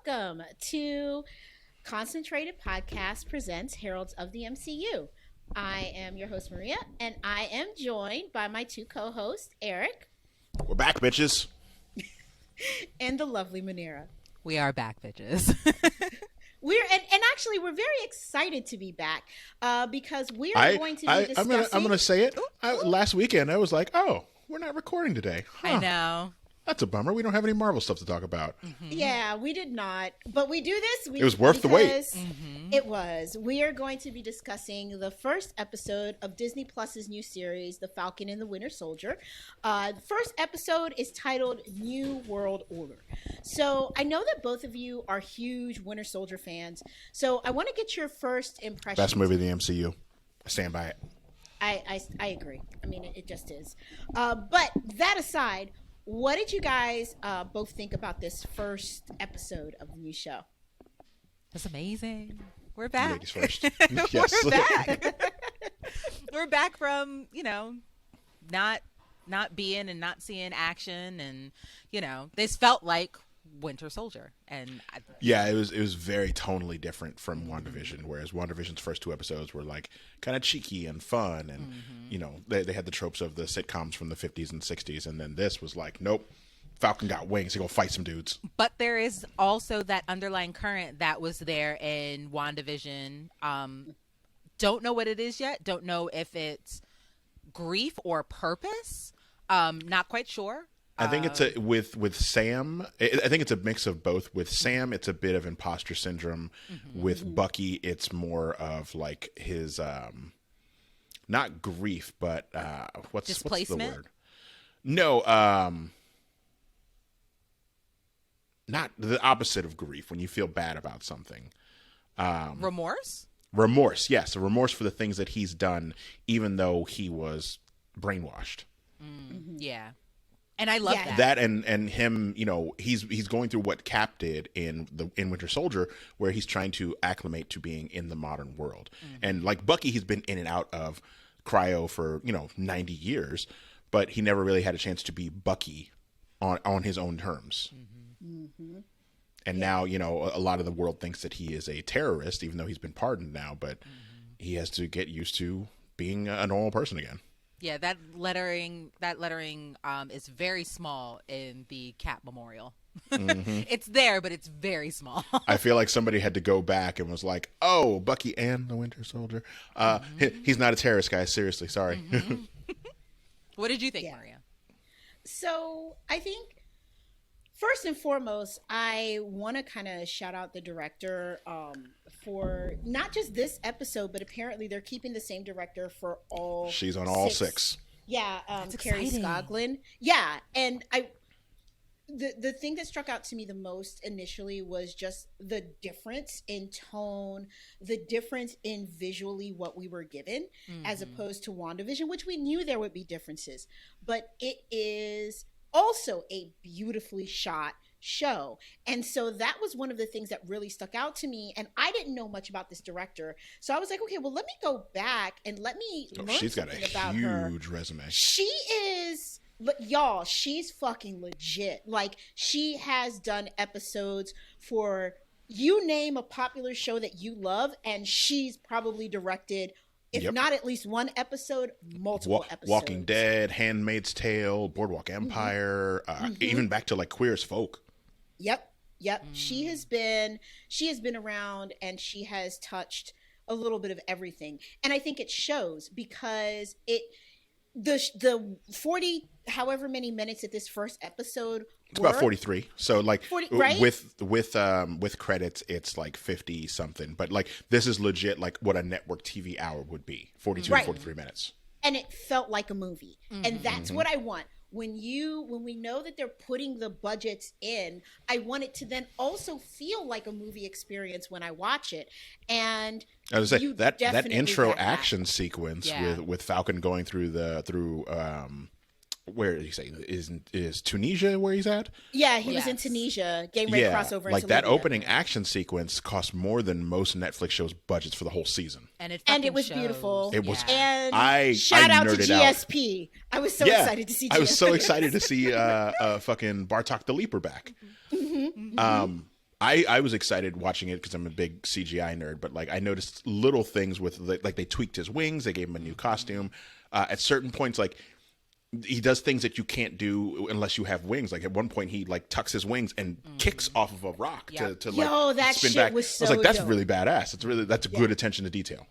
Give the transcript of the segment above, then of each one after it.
welcome to Concentrated Podcast presents Heralds of the MCU. I am your host, Maria, and I am joined by my two co-hosts, Eric. We're back, bitches. And the lovely Manera. We are back, bitches. And actually we're very excited to be back because we are going to be discussing. I'm gonna say it. Last weekend I was like, oh, we're not recording today. Huh. I know. That's a bummer. We don't have any Marvel stuff to talk about. Mm-hmm. Yeah, we did not. But we do this. It was worth the wait. Mm-hmm. It was. We are going to be discussing the first episode of Disney Plus's new series, The Falcon and the Winter Soldier. The first episode is titled New World Order. So I know that both of you are huge Winter Soldier fans. So I want to get your first impression. Best movie in the MCU. I stand by it. I agree. I mean, it just is. But that aside, what did you guys both think about this first episode of the new show? That's amazing. We're back. Ladies first. Yes. We're back. We're back from, not being and not seeing action, and this felt like Winter Soldier, and it was very tonally different from WandaVision, whereas WandaVision's first two episodes were like kind of cheeky and fun, and they had the tropes of the sitcoms from the 50s and 60s, and then this was like, nope, Falcon got wings, he go fight some dudes. But there is also that underlying current that was there in WandaVision. Don't know what it is yet. Don't know if it's grief or purpose. Not quite sure. I think it's with Sam. I think it's a mix of both. With Sam, it's a bit of imposter syndrome. Mm-hmm. With Bucky, it's more of like his not grief, but what's the word? No, not the opposite of grief. When you feel bad about something, remorse. Remorse, yes, a remorse for the things that he's done, even though he was brainwashed. Mm-hmm. Yeah. And I love that. That and him, he's going through what Cap did in Winter Soldier, where he's trying to acclimate to being in the modern world. Mm-hmm. And like Bucky, he's been in and out of cryo for 90 years, but he never really had a chance to be Bucky on his own terms. Mm-hmm. Mm-hmm. And now a lot of the world thinks that he is a terrorist, even though he's been pardoned now. But he has to get used to being a normal person again. Yeah, that lettering is very small in the Cap Memorial. Mm-hmm. It's there, but it's very small. I feel like somebody had to go back and was like, "Oh, Bucky and the Winter Soldier. He's not a terrorist, guys. Seriously, sorry." Mm-hmm. What did you think, Maria? So I think, first and foremost, I want to kind of shout out the director for not just this episode, but apparently they're keeping the same director for all. She's on all six. Yeah, Carrie Scoglin. Yeah, and the thing that struck out to me the most initially was just the difference in tone, the difference in visually what we were given, as opposed to WandaVision, which we knew there would be differences, but it is also a beautifully shot show. And so that was one of the things that really stuck out to me. And I didn't know much about this director. So I was like, okay, well, let me go back and let me learn she's something got a about her. huge resume. She is, y'all, she's fucking legit. Like, she has done episodes for, you name a popular show that you love, and she's probably directed, if not at least one episode, multiple episodes. Walking Dead, Handmaid's Tale, Boardwalk Empire, even back to like Queer as Folk. Yep. She has been around, and she has touched a little bit of everything. And I think it shows because the 40 however many minutes at this first episode it's about 43. So like 40, right? with credits it's like 50 something. But like this is legit like what a network TV hour would be. 42 to 43 minutes. And it felt like a movie. And that's what I want. When we know that they're putting the budgets in, I want it to then also feel like a movie experience when I watch it. And I was say that intro action sequence with Falcon going through where did he say is Tunisia where he's at? Yeah, he was in Tunisia, getting ready to cross over. Like into that Libya. opening action sequence cost more than most Netflix shows budgets for the whole season. And it was beautiful. It was. And I shout out to nerded GSP. I was so excited to see GSP. I was so excited to see fucking Bartok the Leaper back. I was excited watching it because I'm a big CGI nerd, but like I noticed little things with like they tweaked his wings, they gave him a new costume. At certain points, like he does things that you can't do unless you have wings. Like at one point, he like tucks his wings and kicks off of a rock to like that spin shit back. was so I was like, that's dope. really badass. That's a good attention to detail.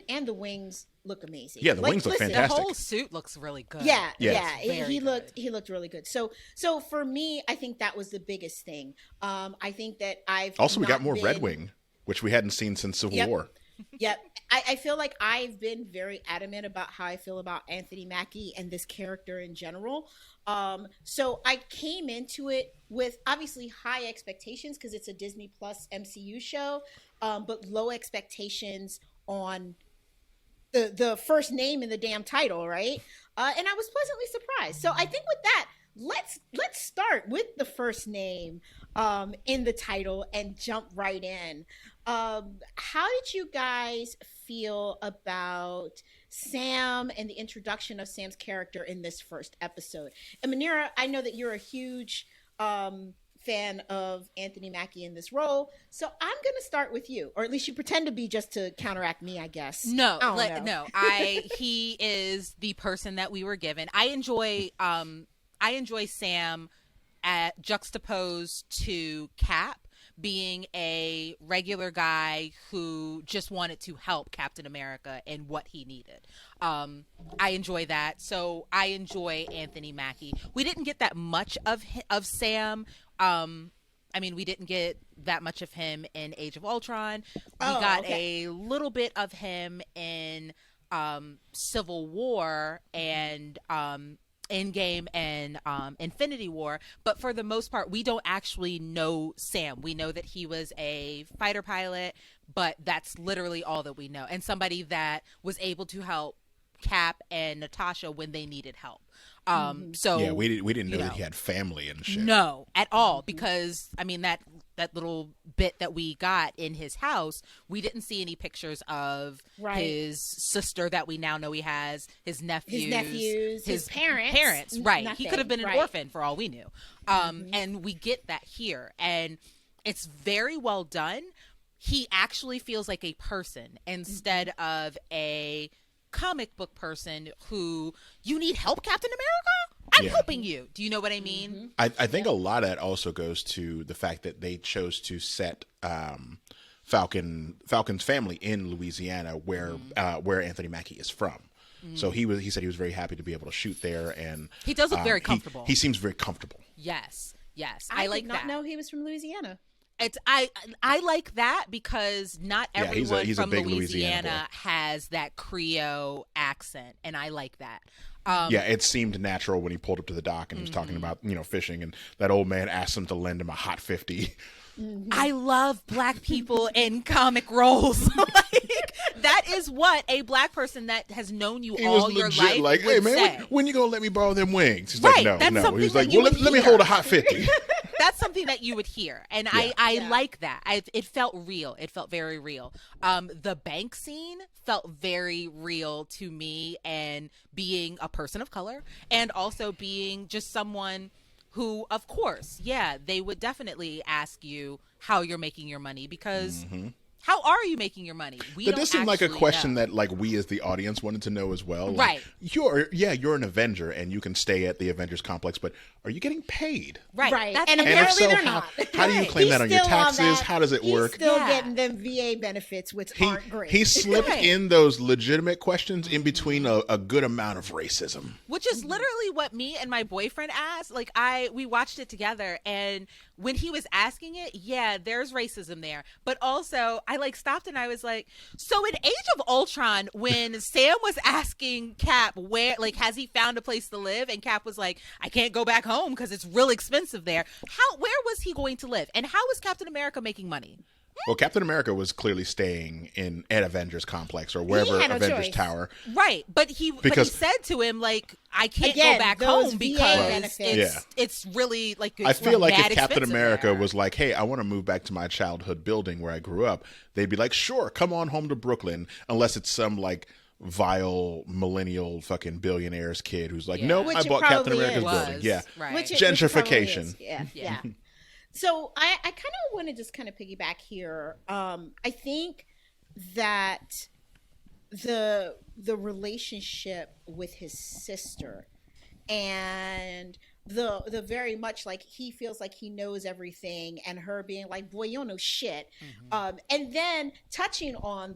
And the wings look amazing. Yeah, the wings look fantastic. The whole suit looks really good. Yeah, Very he good. looked really good. So for me, I think that was the biggest thing. I think that we got more Red Wing, which we hadn't seen since Civil War. Yep. I feel like I've been very adamant about how I feel about Anthony Mackie and this character in general. So I came into it with obviously high expectations because it's a Disney Plus MCU show, but low expectations on the first name in the damn title, right? And I was pleasantly surprised. So I think with that, let's start with the first name in the title and jump right in. How did you guys feel about Sam and the introduction of Sam's character in this first episode? And Manira, I know that you're a huge fan of Anthony Mackie in this role, so I'm going to start with you, or at least you pretend to be, just to counteract me, I guess. No. He is the person that we were given. I enjoy Sam at juxtaposed to Cap being a regular guy who just wanted to help Captain America in what he needed. I enjoy that. So I enjoy Anthony Mackie. We didn't get that much of Sam. I mean, we didn't get that much of him in Age of Ultron. We got a little bit of him in Civil War and Endgame and Infinity War, but for the most part, we don't actually know Sam. We know that he was a fighter pilot, but that's literally all that we know, and somebody that was able to help Cap and Natasha when they needed help. So yeah, we didn't know that he had family and shit. No, at all, because I mean that little bit that we got in his house, we didn't see any pictures of his sister that we now know he has, his nephews, his parents. Right, Nothing. He could have been an orphan for all we knew. And we get that here, and it's very well done. He actually feels like a person instead of a comic book person who, you need help, Captain America? I'm helping you. Do you know what I mean? I think a lot of that also goes to the fact that they chose to set Falcon's family in Louisiana, where Anthony Mackie is from. So he said he was very happy to be able to shoot there, and he does look very comfortable. He seems very comfortable. Yes. I like did not that. know he was from Louisiana. I like that because not everyone he's a from big Louisiana has that Creole accent, and I like that. It seemed natural when he pulled up to the dock and he was talking about fishing, and that old man asked him to lend him a hot 50. I love black people in comic roles. Like, that is what a black person that has known you all your life like, would hey man, say. when you gonna let me borrow them wings? He's Right, like, that's no. something He's like, that you well, would let me hear. hold a hot 50. That's something that you would hear, and I like that. It felt real. It felt very real. The bank scene felt very real to me, and being a person of color, and also being just someone who, of course, they would definitely ask you how you're making your money, because how are you making your money? That does seem like a question that like we as the audience wanted to know as well. Like, Right. You're an Avenger and you can stay at the Avengers complex, but are you getting paid? Right. That's And the- And if apparently so, they're how, not. how do you claim He's that on your still on taxes? that. How does it work? He's still Yeah. getting them VA benefits, which aren't great. He slipped Right. in those legitimate questions in between a good amount of racism. Which is literally what me and my boyfriend asked. Like, we watched it together, and when he was asking it, there's racism there. But also, I stopped and I was like, so in Age of Ultron, when Sam was asking Cap where, has he found a place to live? And Cap was like, I can't go back home because it's real expensive there. Where was he going to live? And how was Captain America making money? Well, Captain America was clearly staying at Avengers Complex or wherever had no Avengers choice. Tower. Right, but he said to him, I can't Again, go back those home VA because benefits. it's really I feel like mad if Captain expensive America there. was like, hey, I want to move back to my childhood building where I grew up, they'd be like, sure, come on home to Brooklyn, unless it's some vile millennial fucking billionaire's kid who's like, Yeah. nope, Which I it bought Captain probably America's is. building. Yeah. Right. Which it Gentrification. probably is. Yeah. So I kind of want to just kind of piggyback here. I think that the relationship with his sister and the very much like he feels like he knows everything and her being like, boy, you don't know shit. And then touching on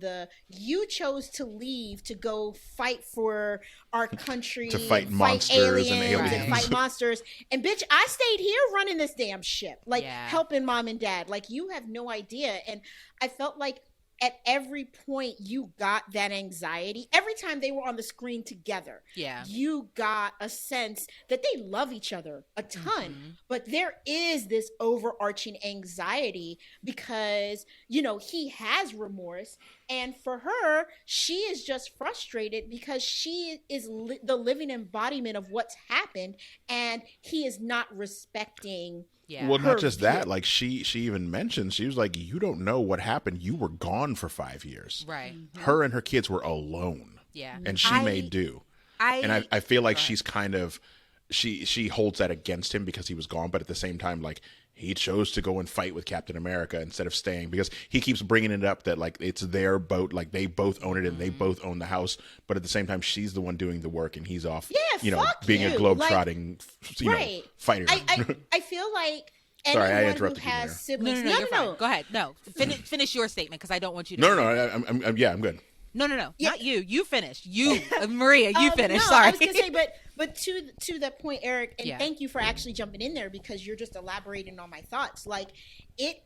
you chose to leave to go fight for our country, to fight monsters and aliens and fight monsters, and bitch, I stayed here running this damn ship, like helping mom and dad. Like, you have no idea. And I felt like at every point you got that anxiety. Every time they were on the screen together, you got a sense that they love each other a ton, but there is this overarching anxiety because, you know, he has remorse, and for her, she is just frustrated because she is the living embodiment of what's happened, and he is not respecting. Well, not just that. Like, she even mentioned, she was like, you don't know what happened. You were gone for 5 years. Right. Her and her kids were alone. Yeah. And she made do. And I feel like she's kind of, she holds that against him because he was gone. But at the same time, like, he chose to go and fight with Captain America instead of staying, because he keeps bringing it up that, like, it's their boat, like, they both own it and they both own the house, but at the same time she's the one doing the work and he's off, being a globe-trotting, know, fighter. I feel like sorry, I anyone interrupted who has you siblings. No, you're fine. Go ahead. No, finish your statement because I don't want you to. No, I'm good. No, not you. You finished. You, Maria, you finished. No, Sorry. I was gonna say, but to that point, Eric, and thank you for actually jumping in there because you're just elaborating on my thoughts. Like, it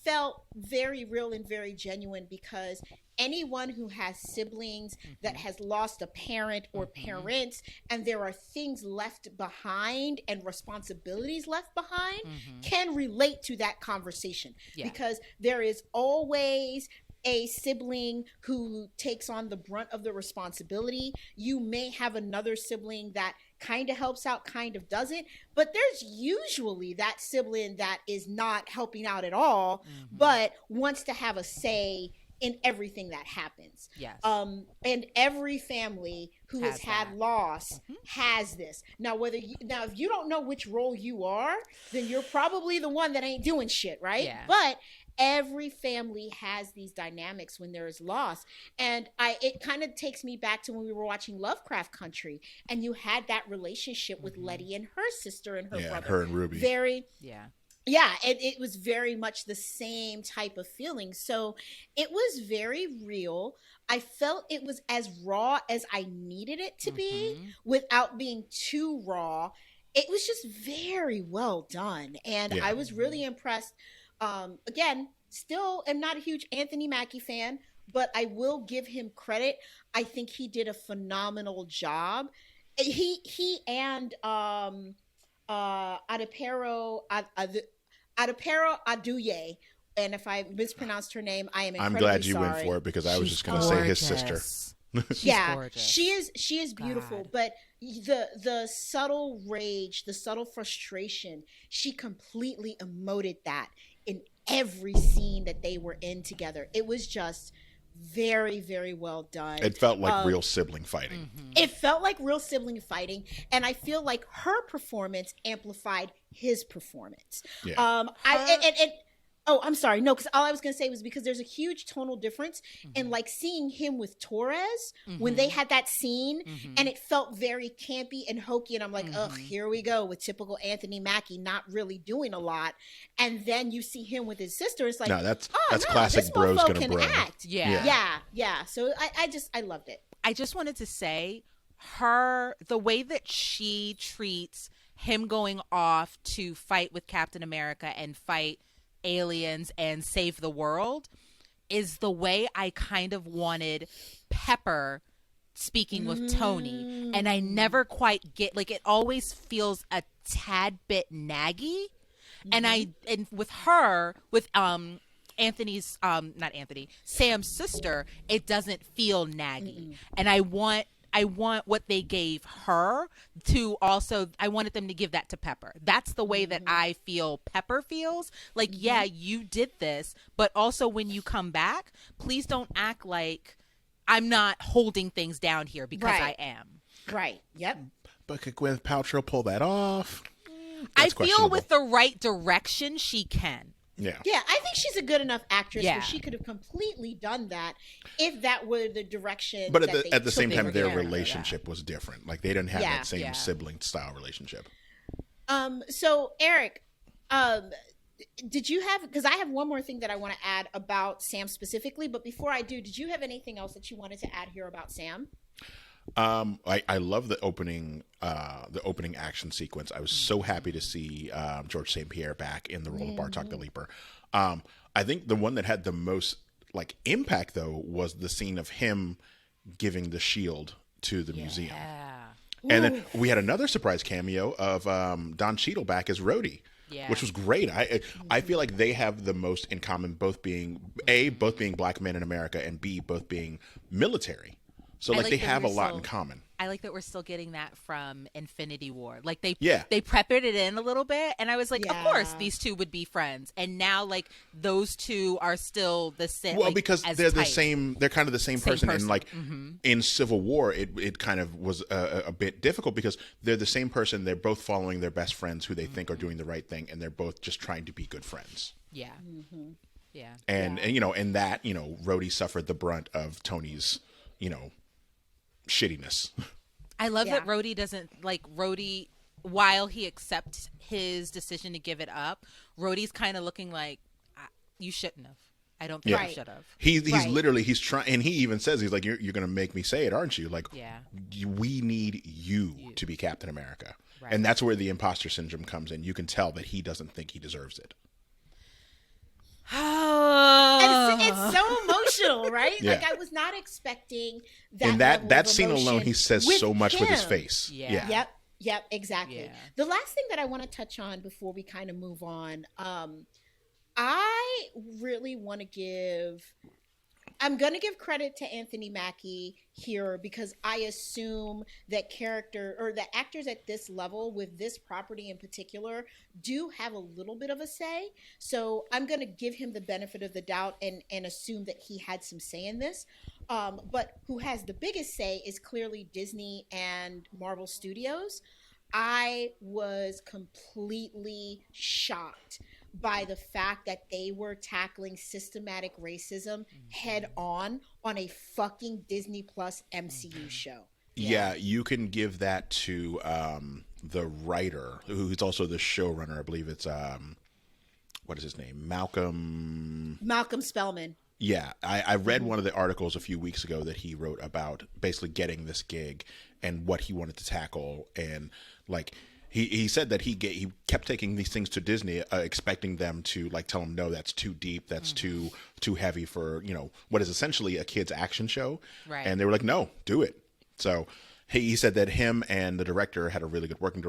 felt very real and very genuine because anyone who has siblings that has lost a parent or parents, and there are things left behind and responsibilities left behind, can relate to that conversation because there is always a sibling who takes on the brunt of the responsibility. You may have another sibling that kind of helps out, kind of doesn't, but there's usually that sibling that is not helping out at all, but wants to have a say in everything that happens. Yes. And every family who has had loss has this. Now, if you don't know which role you are, then you're probably the one that ain't doing shit, right? Yeah. But every family has these dynamics when there is loss. And it kind of takes me back to when we were watching Lovecraft Country, and you had that relationship with Letty and her sister and her brother. Her and Ruby. Yeah, and it was very much the same type of feeling. So it was very real. I felt it was as raw as I needed it to be without being too raw. It was just very well done. And I was really impressed. Again, still am not a huge Anthony Mackie fan, but I will give him credit. I think he did a phenomenal job. He and Adepero Aduye, and if I mispronounced her name, I am incredibly I'm glad you sorry. went for it because I was just going to say his sister. She's gorgeous. She is beautiful, but the subtle rage, the subtle frustration, she completely emoted that in every scene that they were in together. It was just very, very well done. It felt like real sibling fighting. It felt like real sibling fighting, and I feel like her performance amplified his performance. I'm sorry. No, because all I was going to say was because there's a huge tonal difference in like seeing him with Torres when they had that scene, and it felt very campy and hokey, and I'm like, ugh, here we go with typical Anthony Mackie not really doing a lot, and then you see him with his sister. It's like, that's classic bros gonna bro. Act. Yeah. So I loved it. I just wanted to say the way that she treats him going off to fight with Captain America and fight aliens and save the world is the way I kind of wanted Pepper speaking with Tony, and I never quite get, like, it always feels a tad bit naggy, and with her, with Sam's sister, it doesn't feel naggy, and I want what they gave her to also, I wanted them to give that to Pepper. That's the way that I feel Pepper feels. Like, yeah, you did this, but also when you come back, please don't act like I'm not holding things down here because I am. Right. Yep. But could Gwyneth Paltrow pull that off? I that's feel questionable. with the right direction, she can. Yeah. Yeah, I think she's a good enough actress Yeah. where she could have completely done that if that were the direction. But that at the took same her time, their character. relationship was different. Like, they didn't have Yeah. that same Yeah. sibling style relationship. So Eric, did you have? Because I have one more thing that I want to add about Sam specifically. But before I do, did you have anything else that you wanted to add here about Sam? I love the opening action sequence. I was so happy to see George St. Pierre back in the role of Bartok the Leaper. I think the one that had the most like impact though was the scene of him giving the shield to the museum. And then we had another surprise cameo of Don Cheadle back as Rhodey. Yeah. Which was great. I feel like they have the most in common, both being black men in America, and B, both being military. So like they have a lot in common. I like that we're still getting that from Infinity War. Like they Yeah. they peppered it in a little bit, and I was like, of Yeah. course these two would be friends. And now like those two are still the same. Well, like, because as they're the tight. same. They're kind of the same person. And like in Civil War, it kind of was a bit difficult because they're the same person. They're both following their best friends who they think are doing the right thing, and they're both just trying to be good friends. Yeah. Yeah. And you know, and that Rhodey suffered the brunt of Tony's shittiness. I love Yeah. that Rhodey doesn't like Rhodey while he accepts his decision to give it up. Rhodey's kind of looking like you shouldn't have. I don't think Yeah. you should have. He's Right. literally trying, and he even says he's like, you're going to make me say it, aren't you? Like, Yeah. we need you to be Captain America, Right. and that's where the imposter syndrome comes in. You can tell that he doesn't think he deserves it. And it's so emotional, right? Yeah. Like I was not expecting that. And level that of scene alone, emotion he says with so much with his him. face. Yeah. Yep, exactly. Yeah. The last thing that I want to touch on before we kind of move on, I really want to I'm going to give credit to Anthony Mackie here because I assume that the actors at this level with this property in particular do have a little bit of a say. So I'm going to give him the benefit of the doubt and assume that he had some say in this. But who has the biggest say is clearly Disney and Marvel Studios. I was completely shocked by the fact that they were tackling systematic racism head on a fucking Disney Plus MCU show. Yeah, you can give that to the writer, who's also the showrunner. I believe it's what is his name? Malcolm Spellman. Yeah, I read one of the articles a few weeks ago that he wrote about basically getting this gig and what he wanted to tackle, and like he said that he kept taking these things to Disney, expecting them to like tell him no, that's too deep, that's too heavy for what is essentially a kid's action show, Right. and they were like, no, do it. So he said that him and the director had a really good working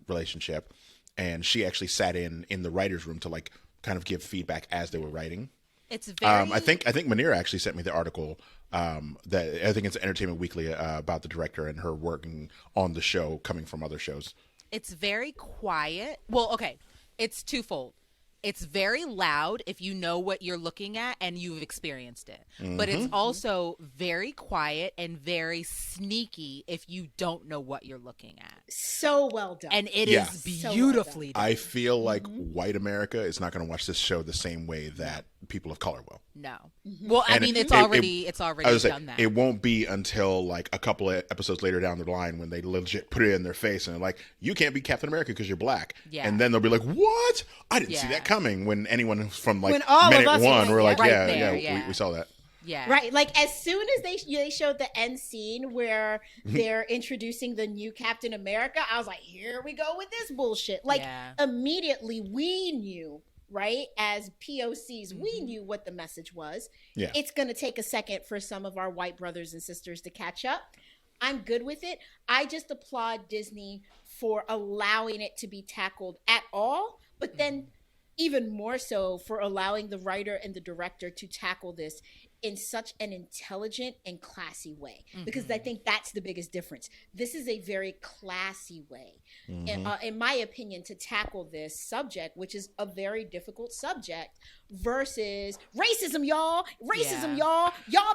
relationship, and she actually sat in the writers' room to like kind of give feedback as they were writing. It's very. I think Manira actually sent me the article that I think it's Entertainment Weekly about the director and her working on the show coming from other shows. It's very quiet. Well, okay, it's twofold. It's very loud if you know what you're looking at and you've experienced it. But it's also very quiet and very sneaky if you don't know what you're looking at. So well done. And it Yeah. is So well beautifully done. I feel like white America is not going to watch this show the same way that people of color will. No. Well, I And mean, it's I already was done gonna say, that. it won't be until like a couple of episodes later down the line when they legit put it in their face and they're like, you can't be Captain America because you're black. Yeah. And then they'll be like, what? I didn't see Yeah. that coming. When anyone from like When all of minute us were one like, were like, right yeah, there, yeah, yeah. we saw that. Yeah. Right, like as soon as they showed the end scene where they're introducing the new Captain America, I was like, here we go with this bullshit. Like Yeah. immediately we knew, right, as POCs, we knew what the message was. Yeah. It's going to take a second for some of our white brothers and sisters to catch up. I'm good with it. I just applaud Disney for allowing it to be tackled at all, but then even more so for allowing the writer and the director to tackle this in such an intelligent and classy way, because I think that's the biggest difference. This is a very classy way, in my opinion, to tackle this subject, which is a very difficult subject, versus racism, y'all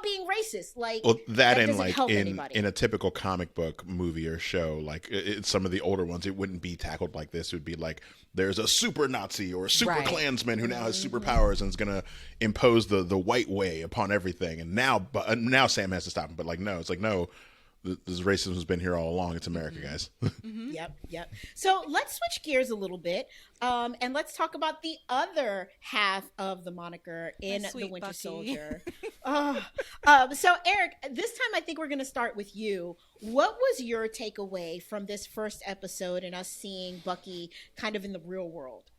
being racist. Like, well, that and doesn't like help in anybody. in a typical comic book movie or show, like some of the older ones, it wouldn't be tackled like this. It would be like there's a super Nazi or a super Klansman who now has superpowers and is gonna impose the white way upon everything. And now Sam has to stop him. But like, no, it's like, no, this racism has been here all along. It's America, guys. Yep. So let's switch gears a little bit, and let's talk about the other half of the moniker in the Winter Bucky. Soldier. So Eric, this time I think we're going to start with you. What was your takeaway from this first episode and us seeing Bucky kind of in the real world?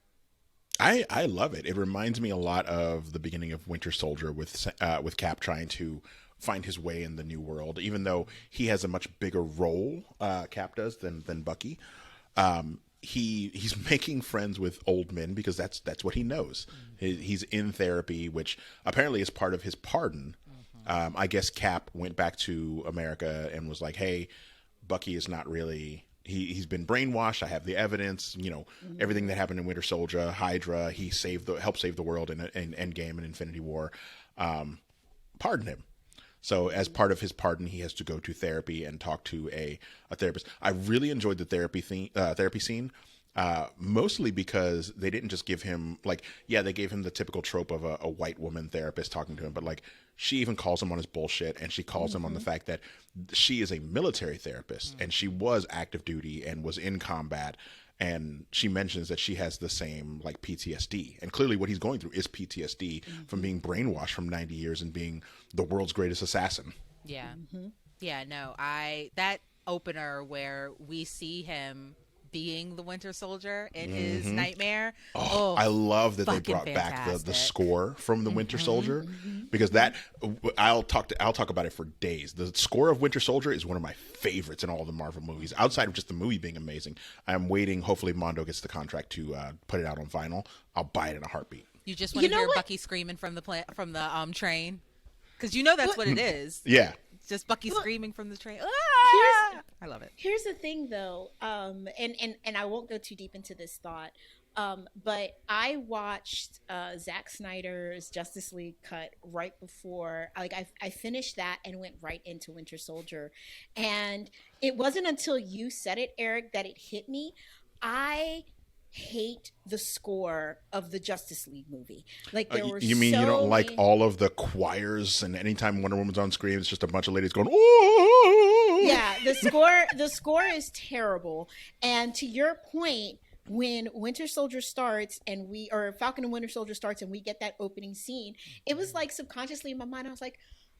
I love it. It reminds me a lot of the beginning of Winter Soldier with Cap trying to find his way in the new world, even though he has a much bigger role, Cap does, than Bucky. He's making friends with old men because that's what he knows. He's in therapy, which apparently is part of his pardon. I guess Cap went back to America and was like, hey, Bucky is not really... He's been brainwashed. I have the evidence. Everything that happened in Winter Soldier, Hydra. He helped save the world in Endgame and Infinity War. Pardon him. So as part of his pardon, he has to go to therapy and talk to a therapist. I really enjoyed the therapy scene, mostly because they didn't just give him they gave him the typical trope of a white woman therapist talking to him, but like she even calls him on his bullshit, and she calls him on the fact that she is a military therapist and she was active duty and was in combat. And she mentions that she has the same like PTSD, and clearly what he's going through is PTSD from being brainwashed from 90 years and being the world's greatest assassin. Yeah. Yeah, no, that opener where we see him being the Winter Soldier in his nightmare. I love that they brought fantastic. back the score from the Winter Soldier, because that I'll talk about it for days. The score of Winter Soldier is one of my favorites in all the Marvel movies, outside of just the movie being amazing. I'm waiting. Hopefully Mondo gets the contract to put it out on vinyl. I'll buy it in a heartbeat. You just want to hear Bucky screaming from the train, because that's what it is. Yeah. Just Bucky screaming from the train. I love it. Here's the thing, though, and I won't go too deep into this thought, but I watched Zack Snyder's Justice League cut right before, I finished that and went right into Winter Soldier, and it wasn't until you said it, Eric, that it hit me. I hate the score of the Justice League movie. Like, there were you mean so you don't like many... all of the choirs, and anytime Wonder Woman's on screen, it's just a bunch of ladies going, "Ooh!" Yeah, the score is terrible. And to your point, when Winter Soldier starts or Falcon and Winter Soldier starts and we get that opening scene, it was like subconsciously in my mind, I was like,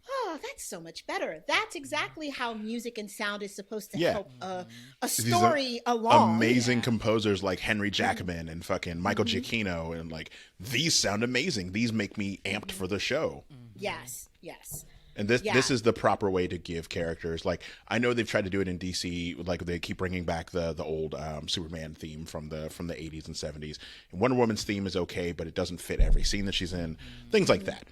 oh, that's so much better. That's exactly how music and sound is supposed to help a story along. Amazing composers like Henry Jackman and fucking Michael Giacchino, and like, these sound amazing. These make me amped for the show. Yes. And this is the proper way to give characters, like, I know they've tried to do it in DC, like they keep bringing back the old Superman theme from the 80s and 70s. And Wonder Woman's theme is okay, but it doesn't fit every scene that she's in. Things like that.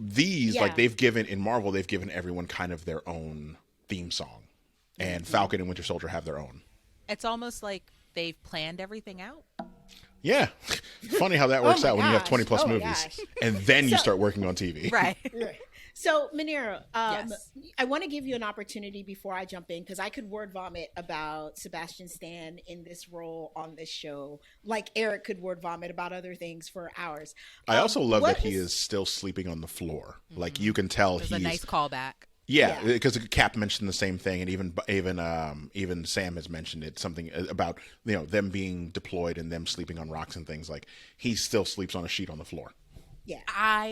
These, like, in Marvel, they've given everyone kind of their own theme song. And Falcon and Winter Soldier have their own. It's almost like they've planned everything out. Yeah. Funny how that works out when you have 20 plus movies. Gosh. And then you start working on TV. Right. So, Manira, Yes. I want to give you an opportunity before I jump in, because I could word vomit about Sebastian Stan in this role on this show, like Eric could word vomit about other things for hours. I also love that he is still sleeping on the floor. Like, you can tell There's a nice callback. Yeah, because Cap mentioned the same thing, and even Sam has mentioned it, something about them being deployed and them sleeping on rocks and things. Like, he still sleeps on a sheet on the floor. Yeah.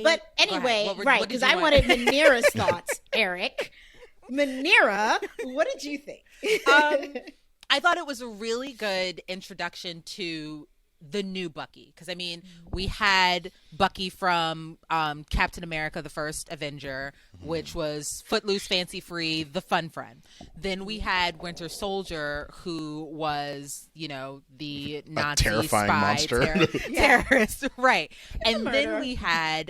But anyway, right, because I wanted Manira's thoughts, Eric. Manira, what did you think? I thought it was a really good introduction to the new Bucky, because we had Bucky from Captain America: The First Avenger, which was footloose, fancy free, the fun friend. Then we had Winter Soldier, who was the Nazi terrifying spy monster. terrorist, right? And Murderer. then we had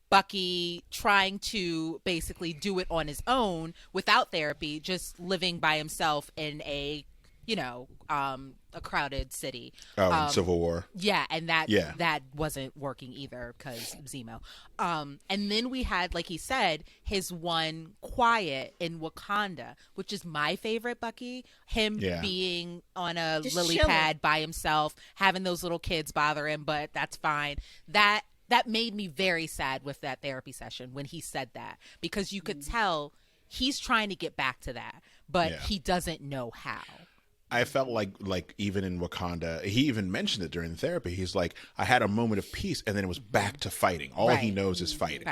Bucky trying to basically do it on his own without therapy, just living by himself in a crowded city. In Civil War. Yeah, and that wasn't working either because Zemo. And then we had, like he said, his one quiet in Wakanda, which is my favorite Bucky. Him being on a just lily chilling. Pad by himself, having those little kids bother him, but that's fine. That made me very sad with that therapy session when he said that, because you could tell he's trying to get back to that, but he doesn't know how. I felt like even in Wakanda, he even mentioned it during the therapy. He's like, I had a moment of peace, and then it was back to fighting. All he knows is fighting.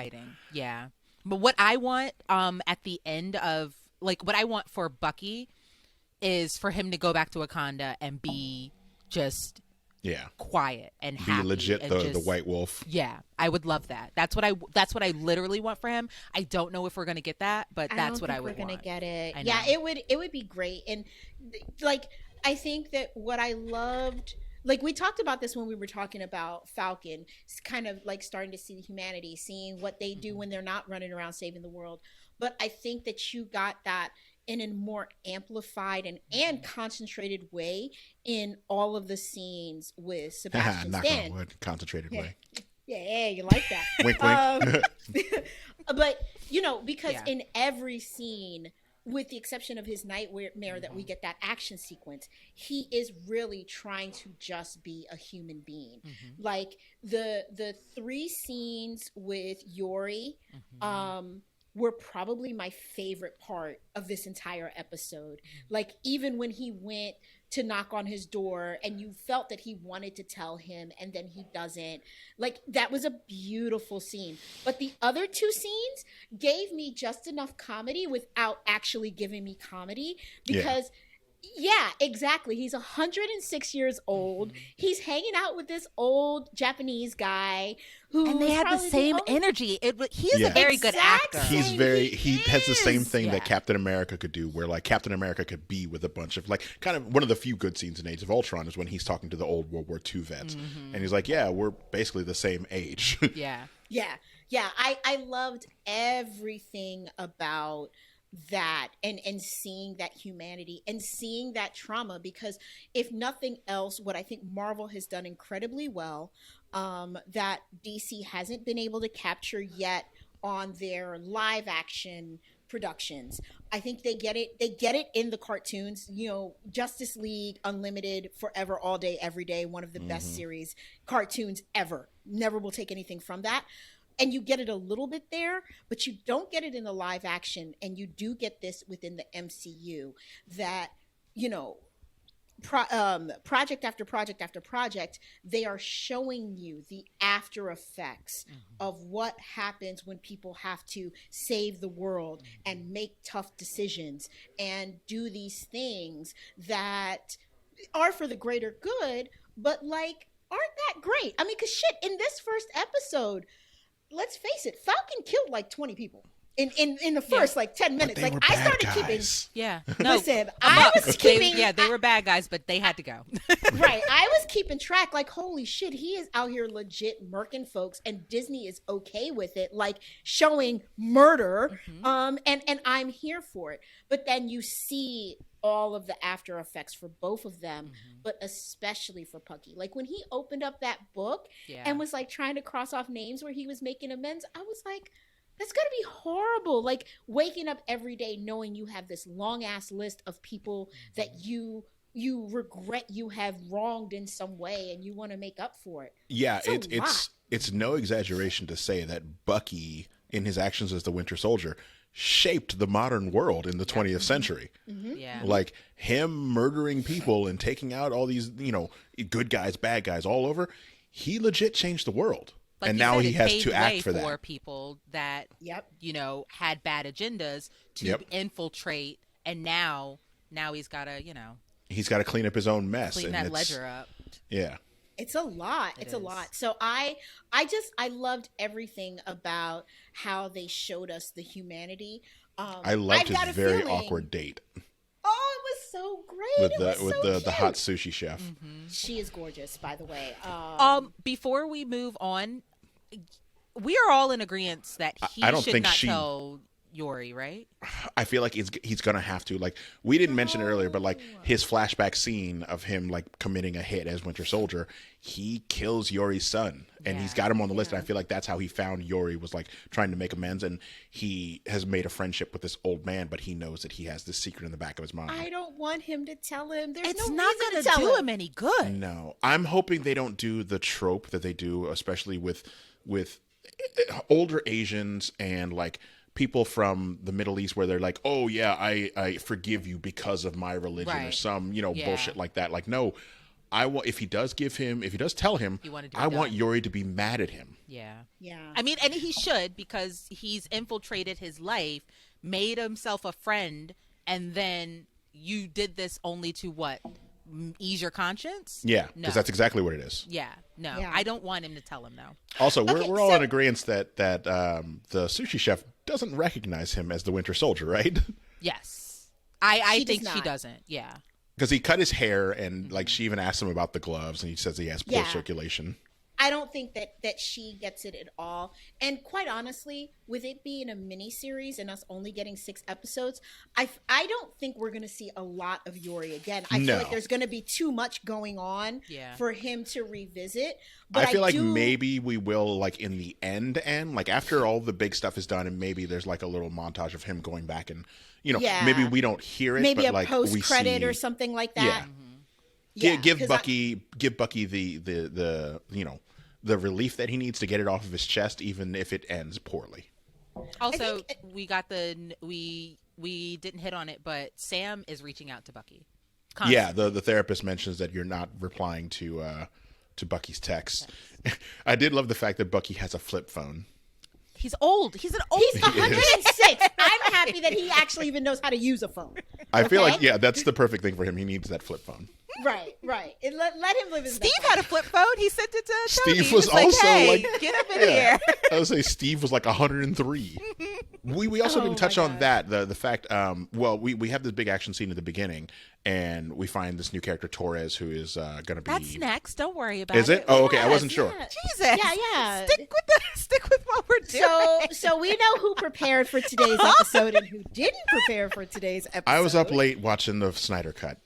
Yeah. But what I want at the end of, like, what I want for Bucky is for him to go back to Wakanda and be just quiet and happy. Be legit the White Wolf. Yeah, I would love that. That's what I literally want for him. I don't know if we're gonna get that, but that's what I would want. We're gonna get it. Yeah, it would be great. And like, I think that what I loved, like, we talked about this when we were talking about Falcon, it's kind of like starting to see the humanity, seeing what they do when they're not running around saving the world. But I think that you got that in a more amplified and concentrated way in all of the scenes with Sebastian Knock Stan. on wood, concentrated way. Yeah, you like that. Wink, wink. But, because in every scene, with the exception of his nightmare that we get that action sequence, he is really trying to just be a human being. Like the 3 scenes with Yori, were probably my favorite part of this entire episode. Like, even when he went to knock on his door and you felt that he wanted to tell him and then he doesn't, like, that was a beautiful scene. But the other 2 scenes gave me just enough comedy without actually giving me comedy, because yeah, exactly. He's 106 years old. He's hanging out with this old Japanese guy who, and they had the same energy. He's a very good actor. He has the same thing that Captain America could do, where like Captain America could be with a bunch of, like, kind of one of the few good scenes in Age of Ultron is when he's talking to the old World War II vets, and he's like, yeah, we're basically the same age. Yeah. I loved everything about that and seeing that humanity and seeing that trauma, because if nothing else, what I think Marvel has done incredibly well, that DC hasn't been able to capture yet on their live action productions. I think they get it in the cartoons. Justice League Unlimited, forever, all day, every day, one of the best series cartoons ever. Never will take anything from that. And you get it a little bit there, but you don't get it in the live action. And you do get this within the MCU, that, project after project after project, they are showing you the after effects of what happens when people have to save the world and make tough decisions and do these things that are for the greater good, but, like, aren't that great? I mean, because shit, in this first episode, let's face it, Falcon killed like 20 people in the first 10 minutes. Like, I started keeping. Yeah. No, listen, I was keeping. They were bad guys, but they had to go. Right. I was keeping track. Like, holy shit, he is out here legit murking folks, and Disney is okay with it, like showing murder. And I'm here for it. But then you see all of the after effects for both of them, but especially for Bucky. Like, when he opened up that book and was like trying to cross off names where he was making amends, I was like, that's gonna be horrible. Like, waking up every day knowing you have this long ass list of people that you regret you have wronged in some way and you want to make up for it. Yeah, it's no exaggeration to say that Bucky, in his actions as the Winter Soldier, shaped the modern world in the 20th century. Yeah. Like, him murdering people and taking out all these, good guys, bad guys all over, he legit changed the world. Like, and now he has to act for that. that. For people that, had bad agendas to infiltrate, and now he's got to, he's got to clean up his own mess. Clean that ledger up. Yeah. It's a lot. It's a lot. So I loved everything about how they showed us the humanity. I loved his very awkward date. Oh, it was so great. With the hot sushi chef. She is gorgeous, by the way. Before we move on, we are all in agreement that he I don't should think not she- tell Yori, right? I feel like he's gonna have to. Like, we didn't mention it earlier, but like his flashback scene of him like committing a hit as Winter Soldier, he kills Yori's son, and he's got him on the list. And I feel like that's how he found Yori, was like trying to make amends, and he has made a friendship with this old man, but he knows that he has this secret in the back of his mind. I don't want him to tell him. There's It's no not reason going to to tell do him. him any good. No, I'm hoping they don't do the trope that they do, especially with older Asians and like people from the Middle East, where they're like, oh yeah, I forgive you because of my religion, or Right. some bullshit like that. Like, no, I want, if he does tell him, You wanna do I it want done. Yori to be mad at him. Yeah. Yeah. I mean, and he should, because he's infiltrated his life, made himself a friend, and then you did this only to what? Ease your conscience? Yeah, No. because that's exactly what it is. Yeah. No. Yeah. I don't want him to tell him, no. Also, Okay, we're all so- in agreement that the sushi chef doesn't recognize him as the Winter Soldier, right? Yes. I She does think she not. doesn't. Yeah. Because he cut his hair, and like she even asked him about the gloves, and he says he has poor Yeah. circulation. I don't think that she gets it at all. And quite honestly, with it being a mini series and us only getting 6 episodes, I don't think we're going to see a lot of Yori again. I No. feel like there's going to be too much going on Yeah. for him to revisit. But I feel like do- maybe we will, like, in the end, like after all the big stuff is done, and maybe there's like a little montage of him going back, and Yeah. maybe we don't hear it, maybe but a like post we credit see, or something like Yeah. that. Yeah, give 'cause Bucky the the relief that he needs to get it off of his chest, even if it ends poorly. Also, we got we didn't hit on it, but Sam is reaching out to Bucky. Yeah, Constantly. the therapist mentions that you're not replying to Bucky's text. I did love the fact that Bucky has a flip phone. He's old. He's an old. He's 106. I'm happy that he actually even knows how to use a phone. I feel like, Okay. yeah, that's the perfect thing for him. He needs that flip phone. Right. Let him live his Steve best had a flip phone. He sent it to Tony. Steve He was like, also hey, like, get up in yeah. here. I would say Steve was like 103. We also Oh didn't touch my on that, the fact, we have this big action scene at the beginning, and we find this new character, Torres, who is going to be... That's next. Don't worry about Is it? Oh, okay. I Yes, wasn't sure. yeah. Jesus. Yeah. Stick with what we're doing. So we know who prepared for today's episode and who didn't prepare for today's episode. I was up late watching the Snyder Cut.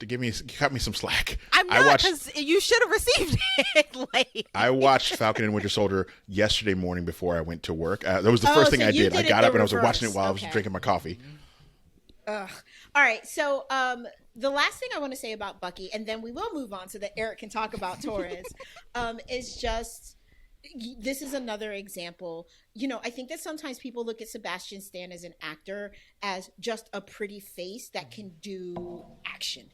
Cut me some slack. I'm I not, watched because you should have received it late. I watched Falcon and Winter Soldier yesterday morning before I went to work. That was the Oh, first thing so I you did. I did it got the up and I was reverse. watching it while I was Okay. drinking my coffee. Ugh. All right. So the last thing I want to say about Bucky, and then we will move on so that Eric can talk about Torres, is just this is another example. I think that sometimes people look at Sebastian Stan as an actor as just a pretty face that can do action.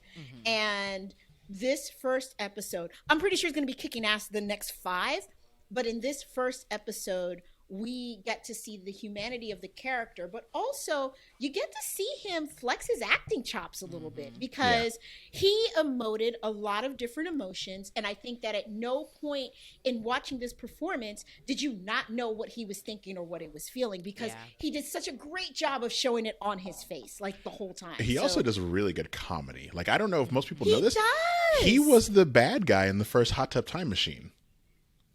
And this first episode, I'm pretty sure he's going to be kicking ass the next 5. But in this first episode, we get to see the humanity of the character, but also you get to see him flex his acting chops a little bit, because he emoted a lot of different emotions. And I think that at no point in watching this performance did you not know what he was thinking or what he was feeling, because he did such a great job of showing it on his face, like the whole time. He also does really good comedy. Like, I don't know if most people know this. does. He was the bad guy in the first Hot Tub Time Machine.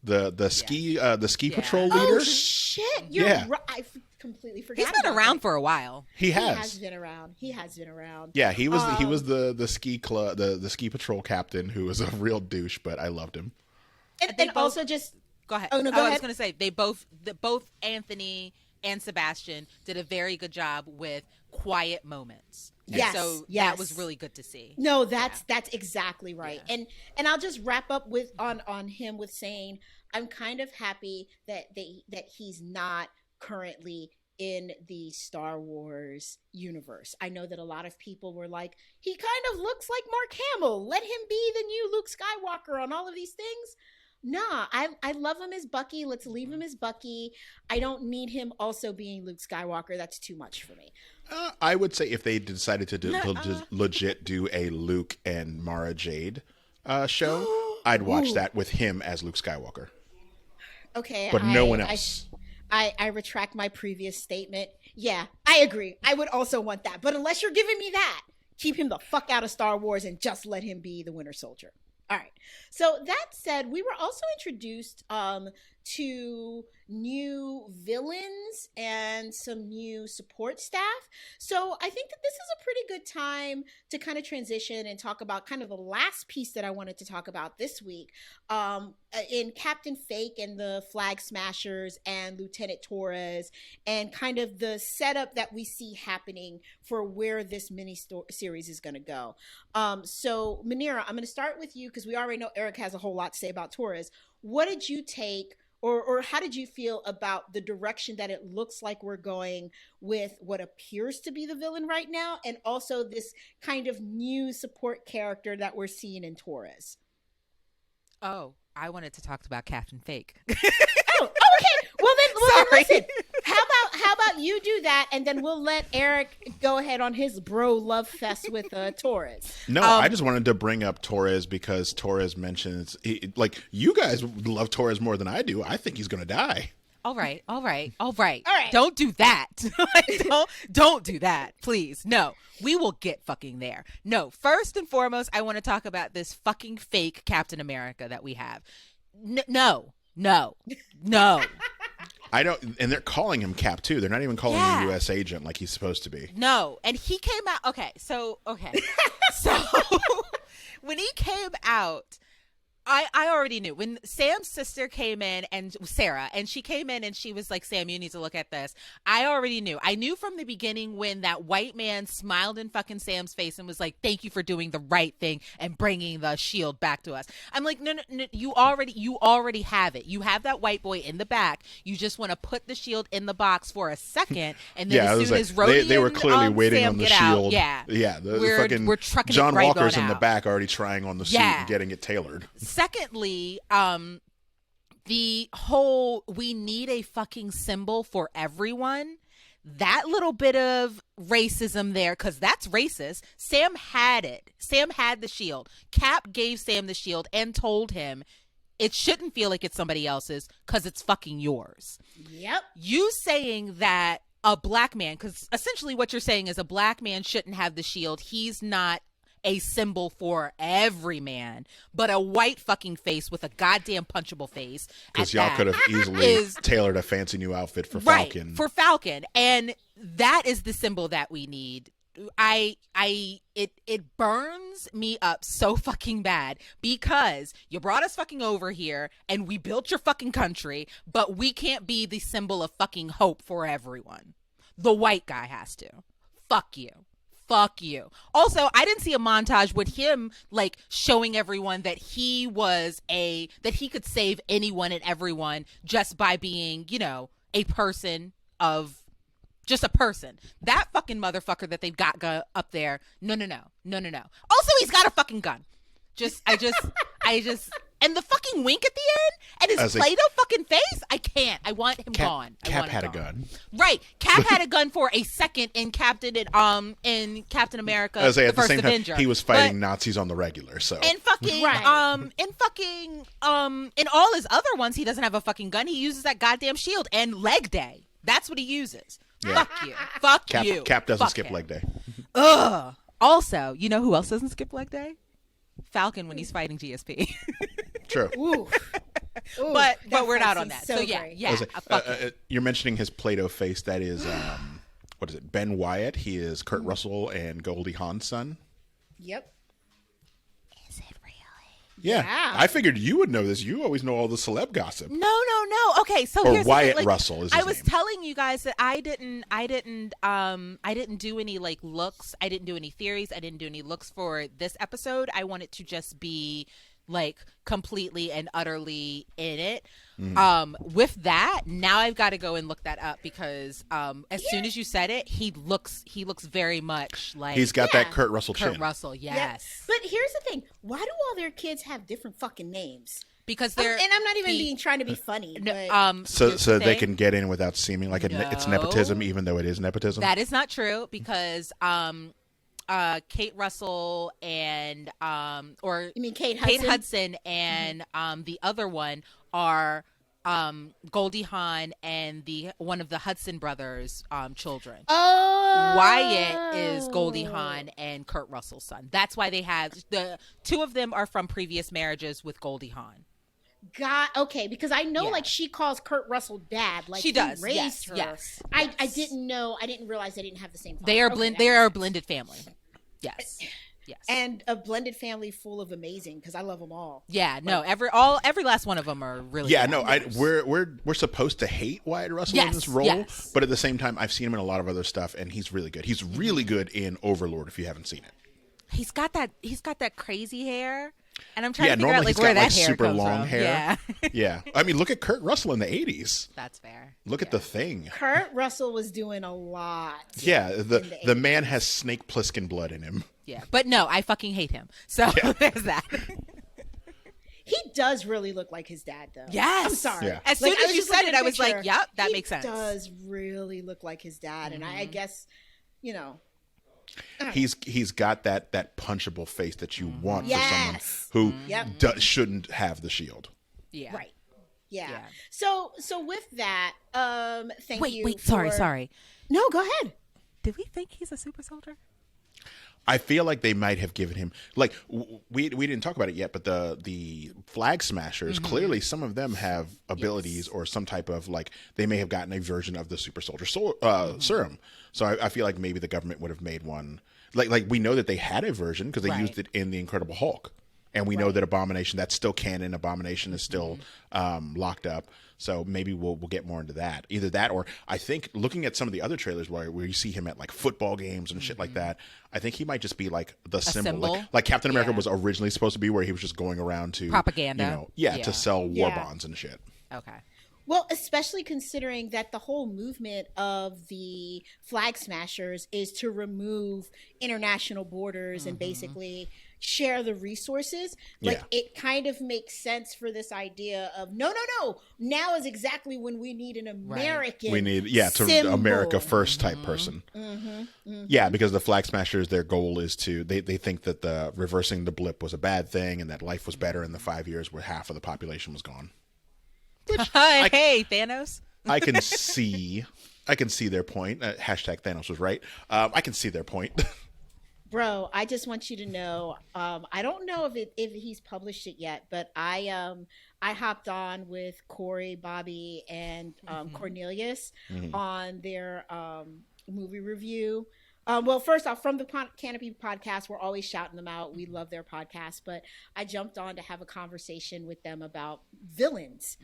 The ski patrol leader. Oh shit! You're Yeah. right. I completely forgot. He's been about around that. for a while. He He has. has been around. He has been around. Yeah, he was the ski club, the ski patrol captain, who was a real douche, but I loved him. And, They and both- also just Go ahead. Oh, no, go I was ahead. going to say both Anthony and Sebastian did a very good job with quiet moments. And Yes, so yes. that was really good to see. no, that's exactly right. Yeah. And I'll just wrap up with on him with saying I'm kind of happy that he's not currently in the Star Wars universe. I know that a lot of people were like, he kind of looks like Mark Hamill. Let him be the new Luke Skywalker on all of these things. Nah, I love him as Bucky. Let's leave him as Bucky. I don't need him also being Luke Skywalker. That's too much for me. I would say if they decided to legit do a Luke and Mara Jade show, I'd watch that with him as Luke Skywalker. Okay, But no one else. I retract my previous statement. Yeah, I agree. I would also want that. But unless you're giving me that, keep him the fuck out of Star Wars and just let him be the Winter Soldier. All right. So that said, we were also introduced to new villains and some new support staff. So I think that this is a pretty good time to kind of transition and talk about kind of the last piece that I wanted to talk about this week, in Captain Fake and the Flag Smashers and Lieutenant Torres, and kind of the setup that we see happening for where this series is going to go. So Manira, I'm going to start with you because we already know Eric has a whole lot to say about Torres. What did you take, or how did you feel about the direction that it looks like we're going with what appears to be the villain right now, and also this kind of new support character that we're seeing in Torres? Oh, I wanted to talk about Captain Fake. Okay. Well then listen. How about you do that, and then we'll let Eric go ahead on his bro love fest with Torres. No, I just wanted to bring up Torres because Torres mentions, like, you guys love Torres more than I do. I think he's going to die. All right. Don't do that. don't do that, please. No, we will get fucking there. No, first and foremost, I want to talk about this fucking fake Captain America that we have. No. I don't, and they're calling him Cap too. They're not even calling him U.S. agent like he's supposed to be. No, and he came out. So when he came out, I already knew when Sam's sister came in, and Sarah, and she came in and she was like, Sam, you need to look at this. I already knew. I knew from the beginning when that white man smiled in fucking Sam's face and was like, thank you for doing the right thing and bringing the shield back to us. I'm like, no, you already have it. You have that white boy in the back. You just want to put the shield in the box for a second, and then as soon as Rhodey they were clearly waiting Sam on the shield. We're trucking John it right Walker's in out. the back already trying on the suit and getting it tailored. Secondly, the whole we need a fucking symbol for everyone, that little bit of racism there, because that's racist. Sam had it. Sam had the shield. Cap gave Sam the shield and told him it shouldn't feel like it's somebody else's because it's fucking yours. Yep. You saying that a black man, because essentially what you're saying is a black man shouldn't have the shield. He's not a symbol for every man, but a white fucking face with a goddamn punchable face. Because y'all could have easily tailored a fancy new outfit for Falcon. Right, for Falcon. And that is the symbol that we need. It burns me up so fucking bad because you brought us fucking over here and we built your fucking country, but we can't be the symbol of fucking hope for everyone. The white guy has to. Fuck you. Fuck you. Also, I didn't see a montage with him like showing everyone that he could save anyone and everyone just by being, a person of just a person. That fucking motherfucker that they've got up there. No. Also, he's got a fucking gun. And the fucking wink at the end and his Play-Doh fucking face. I can't. I want him gone. Cap had a gun. Right. Cap had a gun for a second in Captain America, the First Avenger. He was fighting Nazis on the regular. So and fucking in all his other ones, he doesn't have a fucking gun. He uses that goddamn shield and leg day. That's what he uses. Yeah. Fuck you. Fuck you. Cap doesn't skip leg day. Ugh. Also, you know who else doesn't skip leg day? Falcon when he's fighting GSP. True. Ooh, but we're not on that. So you're mentioning his Play-Doh face. That is, what is it? Ben Wyatt. He is Kurt Russell and Goldie Hawn's son. Yep. Is it really? Yeah. I figured you would know this. You always know all the celeb gossip. No. Okay, so or here's Wyatt the thing. Russell is his I was name. telling you guys that I didn't do any like looks. I didn't do any theories. I didn't do any looks for this episode. I want it to just be like completely and utterly in it. With that, now I've got to go and look that up because as soon as you said it, he looks very much like he's got that Kurt Russell chin. Kurt Russell, yes. But here's the thing: why do all their kids have different fucking names? Because they're and I'm not even trying to be funny. So they can get in without seeming like it's nepotism, even though it is nepotism. That is not true because Kate Russell and or you mean Kate Hudson and the other one are Goldie Hawn and one of the Hudson brothers' children. Oh, Wyatt is Goldie Hawn and Kurt Russell's son. That's why they have the two of them are from previous marriages with Goldie Hawn. God, okay, because I know Yeah. like she calls Kurt Russell dad, like She does, he raised yes, her. yes, I yes. didn't know, I didn't realize they didn't have the same father. They are Okay, that They makes are a sense. blended family. Yes. Yes. And a blended family full of amazing, because I love them all. Yeah, no, every last one of them are really Yeah, good no, actors. we're supposed to hate Wyatt Russell in Yes, this role, yes. but at the same time, I've seen him in a lot of other stuff, and he's really good. He's really good in Overlord. If you haven't seen it, He's got that crazy hair, and I'm trying yeah, to figure out normally like he's where got that like hair super comes long from. hair. Yeah, Yeah, I mean, look at Kurt Russell in the '80s. that's fair. Look at The Thing. Kurt Russell was doing a lot. Yeah, the the man has Snake Plissken blood in him. Yeah, but no, I fucking hate him. So there's that. He does really look like his dad, though. Yes. I'm sorry. Yeah. As soon I as was you just said looking it, at I was like, picture. yep, that He makes sense. does really look like his dad, and I guess, you know, He's got that punchable face that you want Yes. for someone who Yep. shouldn't have the shield. Yeah. right. Yeah. Yeah. So with that, thank you. Wait, for- sorry. No, go ahead. Did we think he's a super soldier? I feel like they might have given him like we didn't talk about it yet, but the flag smashers clearly some of them have abilities or some type of like they may have gotten a version of the super soldier serum. So I feel like maybe the government would have made one like we know that they had a version because they Right. used it in the Incredible Hulk, and we know that Abomination that's still canon. Abomination is still locked up. So maybe we'll get more into that. Either that or I think looking at some of the other trailers where you see him at like football games and shit like that, I think he might just be like the symbol. Like Captain America Yeah. was originally supposed to be where he was just going around to Propaganda. You know, Yeah. to sell war Yeah. bonds and shit. Okay. Well, especially considering that the whole movement of the flag smashers is to remove international borders and basically share the resources. Like Yeah. it kind of makes sense for this idea of no. Now is exactly when we need an American. We need to symbol. America first type person. Yeah, because the flag smashers, their goal is to they think that the reversing the blip was a bad thing and that life was better in the 5 years where half of the population was gone. Hey, Thanos. I can see their point. Hashtag Thanos was right. I can see their point. Bro, I just want you to know. I don't know if he's published it yet, but I hopped on with Corey, Bobby, and Cornelius on their movie review. Well, first off, from the Canopy podcast, we're always shouting them out. We love their podcast, but I jumped on to have a conversation with them about villains.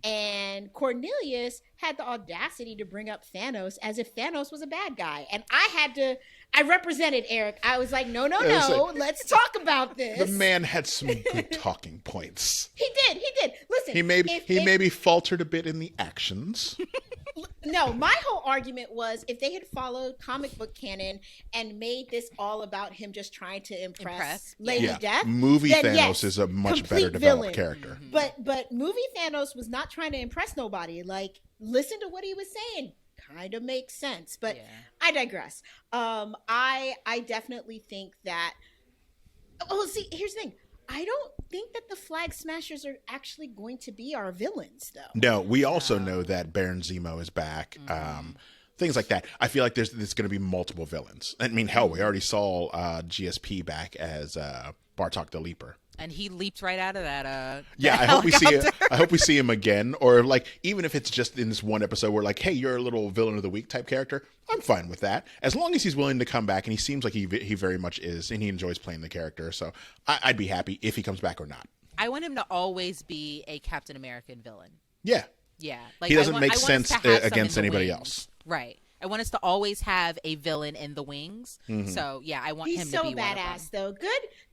And Cornelius had the audacity to bring up Thanos as if Thanos was a bad guy. And I represented Eric. I was like, no, like- let's talk about this. The man had some good talking points. He did. Listen, He maybe faltered a bit in the actions. No, my whole argument was if they had followed comic book canon and made this all about him just trying to impress Lady Yeah, Death, movie then Thanos yes, is a much complete better developed villain. character. But movie Thanos was not trying to impress nobody. Like, listen to what he was saying. Kind of makes sense. But I digress. I definitely think that. Oh, see, here's the thing. I don't think that the Flag Smashers are actually going to be our villains, though. No, we also know that Baron Zemo is back. Things like that. I feel like there's going to be multiple villains. I mean, hell, we already saw GSP back as Bartok the Leaper. And he leaped right out of that. Yeah, that I hope we see it. helicopter. I hope we see him again, or like even if it's just in this one episode where like, hey, you're a little villain of the week type character. I'm fine with that as long as he's willing to come back, and he seems like he very much is, and he enjoys playing the character. So I'd be happy if he comes back or not. I want him to always be a Captain American villain. Yeah, Yeah, like he doesn't make I want us sense to have some against in the anybody wings. else. Right. I want us to always have a villain in the wings. So yeah, I want him He's to so be badass, one of them. though.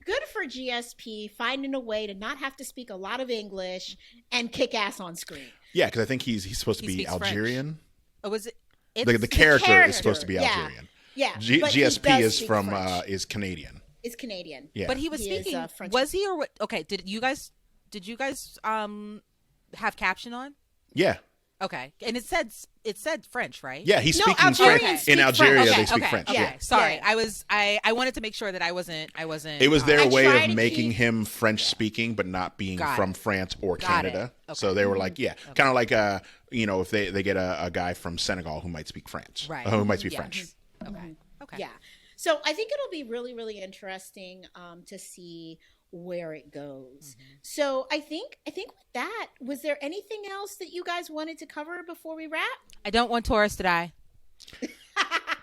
Good for GSP finding a way to not have to speak a lot of English and kick ass on screen. Yeah, because I think he's supposed to He be speaks French. Algerian. Oh, was it? The character is supposed to be yeah. Algerian. Yeah, but he GSP does is speak from French. is Canadian. Is Canadian. Yeah, But he was He is, speaking. French. Was he or what? Okay. Did you guys have caption on? yeah. Okay, and it said French, right? Yeah, he's No, speaking Algerians French. speak In Algeria, French. they speak okay, French. Okay, Yeah. sorry. Yeah. I wanted to make sure that I wasn't. It was their I way try of to making keep- him French speaking, but not being Got from it. France or Got it. Canada. Okay. So they were like, kind of like if they get a guy from Senegal who might speak French, Right. who might speak Yeah. French. Okay. Okay. Yeah. So I think it'll be really, really interesting to see where it goes. So I think with that, was there anything else that you guys wanted to cover before we wrap? I don't want Taurus to die.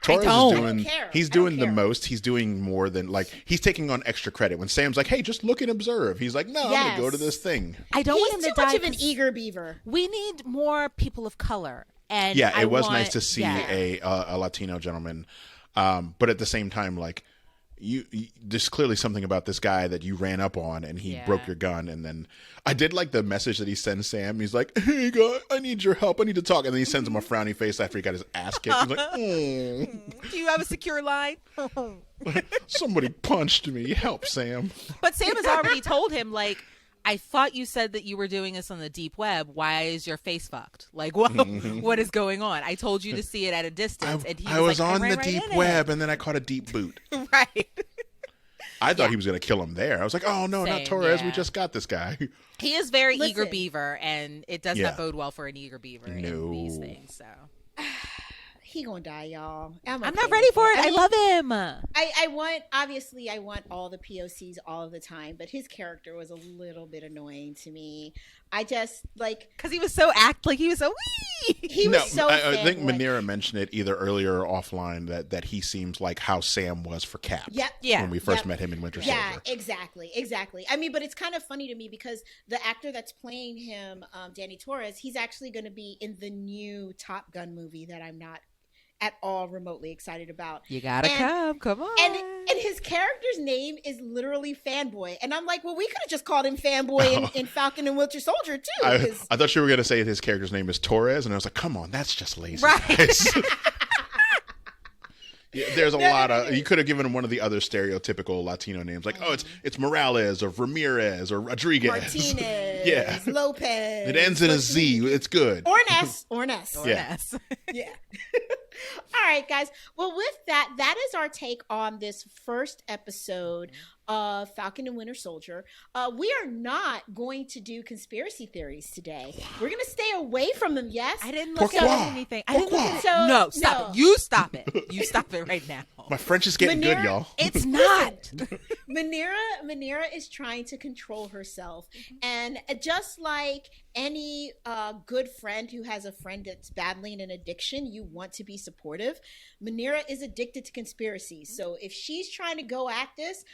Torres don't. is doing. He's doing the most. He's doing more than like he's taking on extra credit. When Sam's like, "Hey, just look and observe," he's like, "No, I'm gonna go to this thing." I don't want him to die. He's too much of an eager beaver. We need more people of color. And yeah, it was nice to see a Latino gentleman, but at the same time, like there's clearly something about this guy that you ran up on, and he broke your gun. And then I did like the message that he sends Sam. He's like, "Hey, God, I need your help. I need to talk." And then he sends him a frowny face after he got his ass kicked. He's like, "Do you have a secure line?" Somebody punched me. Help, Sam. But Sam has already told him, like, I thought you said that you were doing this on the deep web. Why is your face fucked? Like, what is going on? I told you to see it at a distance. And I was on the deep web, and then I caught a deep boot. Right. I thought he was going to kill him there. I was like, oh, no, not Torres. We just got this guy. He is very eager beaver, and it does not bode well for an eager beaver in these things. So he gonna die, y'all. I'm not ready for it. I love him. I want all the POCs all of the time, but his character was a little bit annoying to me. I just because he was so he was so wee. He was so. I think Manira mentioned it either earlier or offline that he seems like how Sam was for Cap. Yeah. When we first met him in Winter Soldier. Yeah, exactly. I mean, but it's kind of funny to me because the actor that's playing him, Danny Torres, he's actually going to be in the new Top Gun movie that I'm not at all remotely excited about. You gotta come on. And his character's name is literally Fanboy, and I'm like, well, we could have just called him Fanboy in Falcon and Winter Soldier too. I thought you were gonna say his character's name is Torres, and I was like, come on, that's just lazy. Right. There's a lot of you could have given him one of the other stereotypical Latino names, like it's Morales or Ramirez or Rodriguez, Martinez, Lopez. It ends in a Z. It's good. Or an S. Yeah. All right, guys. Well, with that is our take on this first episode of Falcon and Winter Soldier. We are not going to do conspiracy theories today. We're going to stay away from them. Yes, I didn't look at anything. I didn't look at No, stop it. You stop it. You stop it right now. My French is getting good, y'all. It's not. Manira is trying to control herself, and just like any good friend who has a friend that's battling an addiction, you want to be supportive. Manira is addicted to conspiracies, so if she's trying to go at this,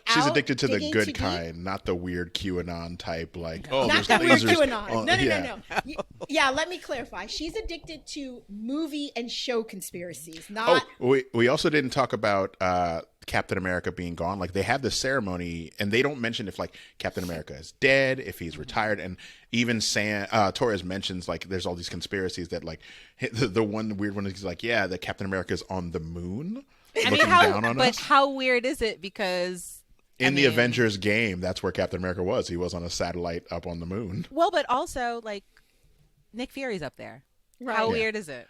she's addicted to the good kind, not the weird QAnon type. Like, not the weird QAnon. No. Yeah, let me clarify. She's addicted to movie and show conspiracies. Not. We also didn't talk about Captain America being gone. Like, they have this ceremony, and they don't mention if like Captain America is dead, if he's retired, and even Torres mentions like there's all these conspiracies that like the one weird one is like that Captain America is on the moon. How weird is it? Because in the Avengers game, that's where Captain America was. He was on a satellite up on the moon. Well, but also like Nick Fury's up there. Right. How weird is it?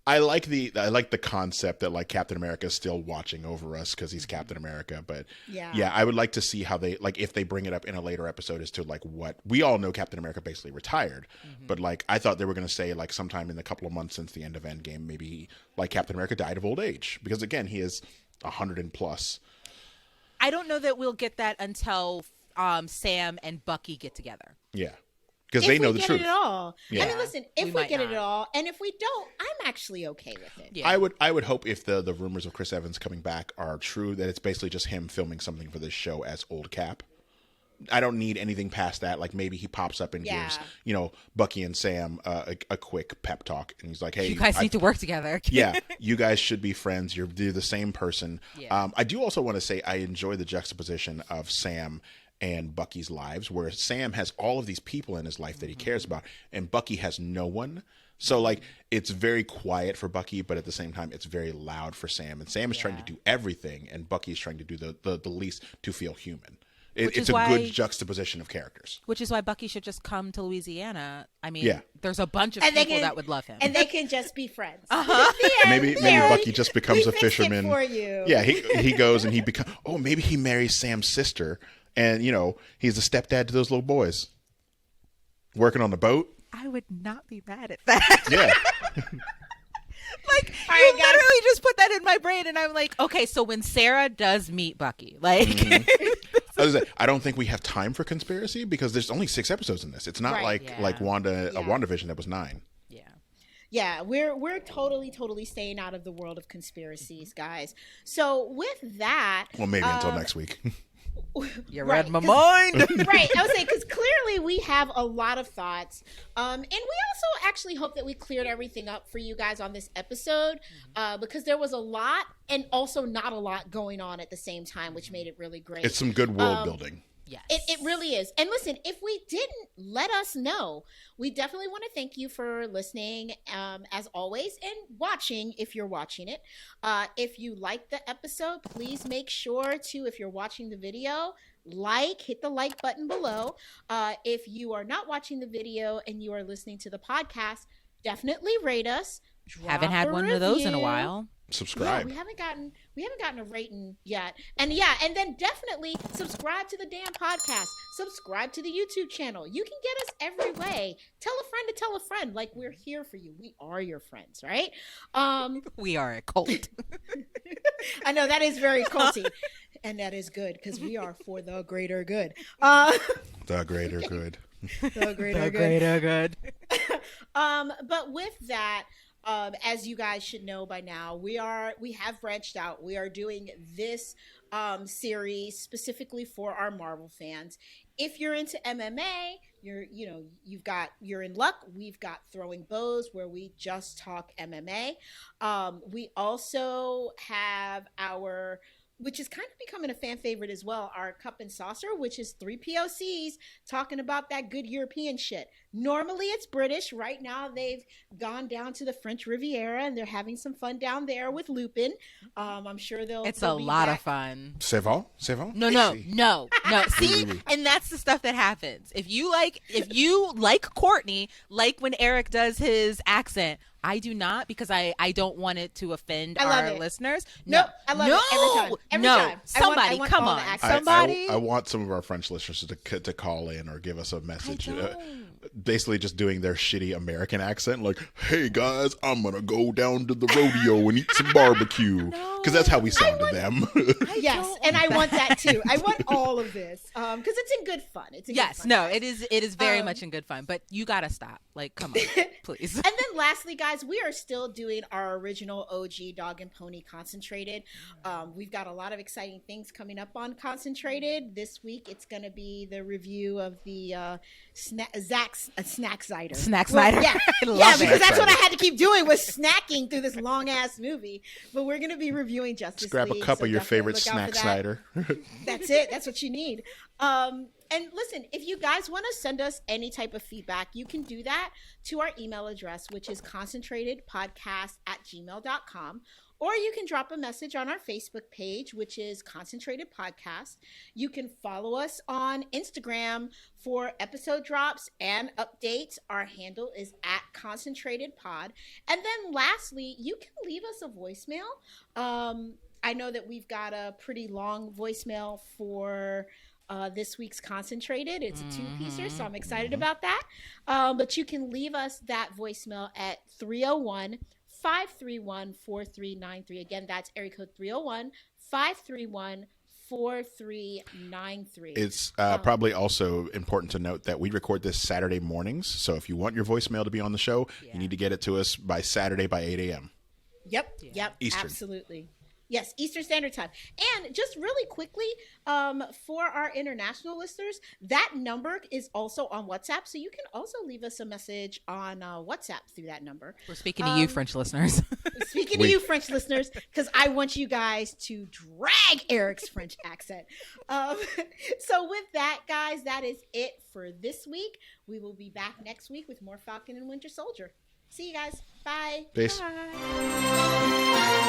I like the concept that like Captain America is still watching over us because he's Captain America. But I would like to see how they like if they bring it up in a later episode as to like what we all know Captain America basically retired. But like I thought they were going to say like sometime in the couple of months since the end of Endgame, maybe like Captain America died of old age because again he is 100 and plus. I don't know that we'll get that until Sam and Bucky get together. Yeah. Because they know the truth. If we get it at all. Yeah. I mean, listen, if we get it at all, and if we don't, I'm actually okay with it. Yeah. I would hope if the rumors of Chris Evans coming back are true, that it's basically just him filming something for this show as old Cap. I don't need anything past that. Like maybe he pops up and gives, Bucky and Sam a quick pep talk. And he's like, hey, you guys need to work together. Yeah, you guys should be friends. You're the same person. Yeah. I do also want to say I enjoy the juxtaposition of Sam and Bucky's lives, where Sam has all of these people in his life that he cares about, and Bucky has no one. So like it's very quiet for Bucky, but at the same time it's very loud for Sam. And Sam is trying to do everything, and Bucky is trying to do the least to feel human. It's a good juxtaposition of characters. Which is why Bucky should just come to Louisiana. I mean, there's a bunch of people that would love him. And they can just be friends. Maybe Bucky just becomes a fisherman. For you. Yeah, he goes and he becomes. Oh, maybe he marries Sam's sister. And, he's the stepdad to those little boys. Working on the boat. I would not be mad at that. Yeah. Like, you literally just put that in my brain, and I'm like, okay, so when Sarah does meet Bucky, like... I don't think we have time for conspiracy because there's only 6 episodes in this. It's not like WandaVision that was 9. Yeah, we're totally staying out of the world of conspiracies, guys. So with that, well, maybe until next week. You read my mind. Right, I would say because clearly we have a lot of thoughts, and we also actually hope that we cleared everything up for you guys on this episode, because there was a lot and also not a lot going on at the same time, which made it really great. It's some good world building. Yes. It really is. And listen, if we didn't, let us know. We definitely want to thank you for listening, as always, and watching if you're watching it. If you liked the episode, please make sure to, if you're watching the video, hit the like button below. If you are not watching the video and you are listening to the podcast, definitely rate us. Haven't had one of those in a while. Subscribe. Yeah, we haven't gotten a rating yet. And then definitely subscribe to the damn podcast. Subscribe to the YouTube channel. You can get us every way. Tell a friend to tell a friend. Like, we're here for you. We are your friends, right? We are a cult. I know that is very culty. And that is good because we are for the greater good. The greater good. The greater good. But with that, as you guys should know by now, we have branched out. We are doing this series specifically for our Marvel fans. If you're into MMA, you're in luck. We've got Throwing Bows, where we just talk MMA. We also have our, which is kind of becoming a fan favorite as well, our Cup and Saucer, which is 3 POCs talking about that good European shit. Normally it's British. Right now they've gone down to the French Riviera and they're having some fun down there with Lupin. I'm sure they'll It's they'll a be lot back. of fun. C'est bon? No. See, and that's the stuff that happens. If you like Courtney, like when Eric does his accent, I do not, because I don't want it to offend our listeners. Nope, I love it every time. Somebody, I want come all the on. accents. Somebody. I want some of our French listeners to call in or give us a message. Basically just doing their shitty American accent, like, hey guys, I'm gonna go down to the rodeo and eat some barbecue, because that's how we sound to them. Yes, and I want that too. I want all of this because it's in good fun. It is very much in good fun, but you gotta stop. Like, come on, please. And then lastly, guys, we are still doing our original OG Dog and Pony Concentrated. We've got a lot of exciting things coming up on Concentrated. This week it's going to be the review of the Snack Cider. Snack Cider. Yeah, because that's what I had to keep doing, was snacking through this long ass movie. But we're going to be reviewing Justice Just grab League, a cup so of your definitely favorite look out snack for that. cider. That's it. That's what you need. And listen, if you guys want to send us any type of feedback, you can do that to our email address, which is concentratedpodcast@gmail.com. Or you can drop a message on our Facebook page, which is Concentrated Podcast. You can follow us on Instagram for episode drops and updates. Our handle is @ConcentratedPod. And then lastly, you can leave us a voicemail. I know that we've got a pretty long voicemail for this week's Concentrated. It's a 2-piecer, so I'm excited about that. But you can leave us that voicemail at 301-531-4393. Again, that's area code 301-531-4393. It's probably also important to note that we record this Saturday mornings. So if you want your voicemail to be on the show, you need to get it to us by Saturday by 8 a.m. Yep, Eastern. Absolutely. Yes, Eastern Standard Time. And just really quickly, for our international listeners, that number is also on WhatsApp. So you can also leave us a message on WhatsApp through that number. We're speaking to you, French listeners. Speaking to you, French listeners, because I want you guys to drag Eric's French accent. So with that, guys, that is it for this week. We will be back next week with more Falcon and Winter Soldier. See you guys. Bye. Peace. Bye.